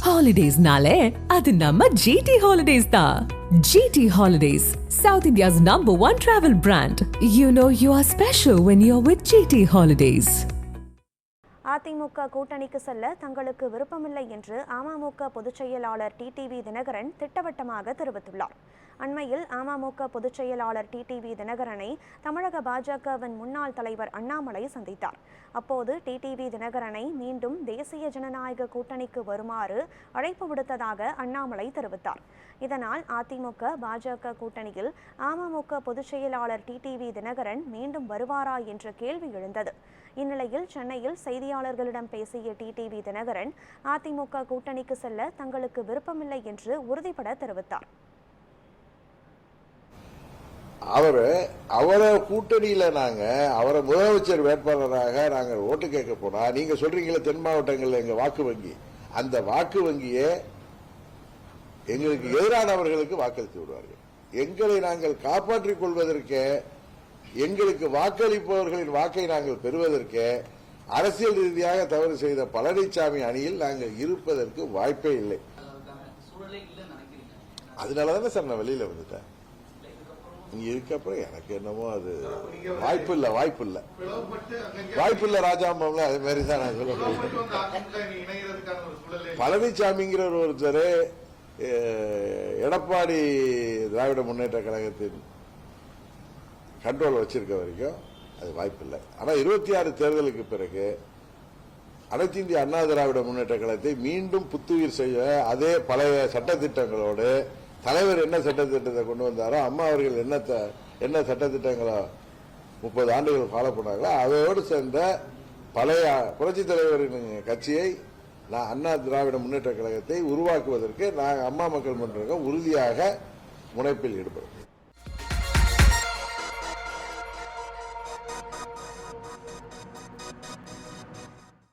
Holidays-nale, adu namma GT Holidays da. GT Holidays, South India's #1 travel brand. You know you are special when you're with GT Holidays. AIADMK கூட்டணிக்கு செல்ல தங்களுக்கு விருப்பமில்லை என்று அமமுக பொதுச் செயலாளர் TTV Dinakaran திட்டவட்டமாக தெரிவித்துள்ளார். அண்மையில் அமமுக பொதுச் செயலாளர் டிடிவி தினகரனை தமிழக பாஜகவின் முன்னாள் தலைவர் அண்ணாமலை சந்தித்தார். அப்போது டிடிவி தினகரனை மீண்டும் தேசிய ஜனநாயக கூட்டணிக்கு வருமாறு அழைப்பு விடுத்ததாக அண்ணாமலை தெரிவித்தார். இதனால் அதிமுக பாஜக கூட்டணியில் அமமுக பொதுச் செயலாளர் டிடிவி தினகரன் மீண்டும் வருவாரா என்ற கேள்வி எழுந்தது. இந்நிலையில் சென்னையில் செய்தியாளர்களிடம் பேசிய டிடிவி தினகரன் அதிமுக கூட்டணிக்கு செல்ல தங்களுக்கு விருப்பமில்லை என்று உறுதிபட தெரிவித்தார். அவரை கூட்டணியில நாங்க அவரை முதலமைச்சர் வேட்பாளராக நாங்கள் ஓட்டு கேட்க போனா நீங்க சொல்றீங்களே தென் மாவட்டங்கள்ல எங்க வாக்கு வங்கி, அந்த வாக்கு வங்கியே எங்களுக்கு எதிரானவர்களுக்கு வாக்களித்து விடுவார்கள். எங்களை நாங்கள் காப்பாற்றிக் கொள்வதற்கு, எங்களுக்கு வாக்களிப்பவர்களின் வாக்கை நாங்கள் பெறுவதற்கு அரசியல் ரீதியாக தவறு செய்த பழனிசாமி அணியில் நாங்கள் இருப்பதற்கு வாய்ப்பே இல்லை. அதனாலதானே சார் நான் வெளியில வந்துட்டேன். இங்க இருக்கப்ப எனக்கு என்னமோ அது வாய்ப்பு இல்ல ராஜாம்பம்ல அது மாதிரி தான் நான் சொல்ல முடியும். பழனிசாமிங்கிற ஒருத்தர் எடப்பாடி திராவிட முன்னேற்ற கழகத்தின் கண்ட்ரோல் வச்சிருக்க வரைக்கும் அது வாய்ப்பு இல்லை. ஆனா 26 தேர்தலுக்கு பிறகு அனைத்து இந்திய அண்ணா திராவிட முன்னேற்ற கழகத்தை மீண்டும் புத்துயிர் செய்ய அதே பழைய சட்டத்திட்டங்களோடு தலைவர் என்ன சட்டத்திட்டத்தை கொண்டு வந்தாரோ, அம்மா அவர்கள் என்ன சட்டத்திட்டங்களோ 30 ஆண்டுகள் ஃபாலோ பண்ணாங்களோ அதையோடு சேர்ந்த பழைய புரட்சி தலைவரின் கட்சியை அண்ணா திராவிட முன்னேற்ற கழகத்தை உருவாக்குவதற்கு நாங்கள் அம்மா மக்கள் மன்றம் உறுதியாக முனைப்பில் ஈடுபடும்.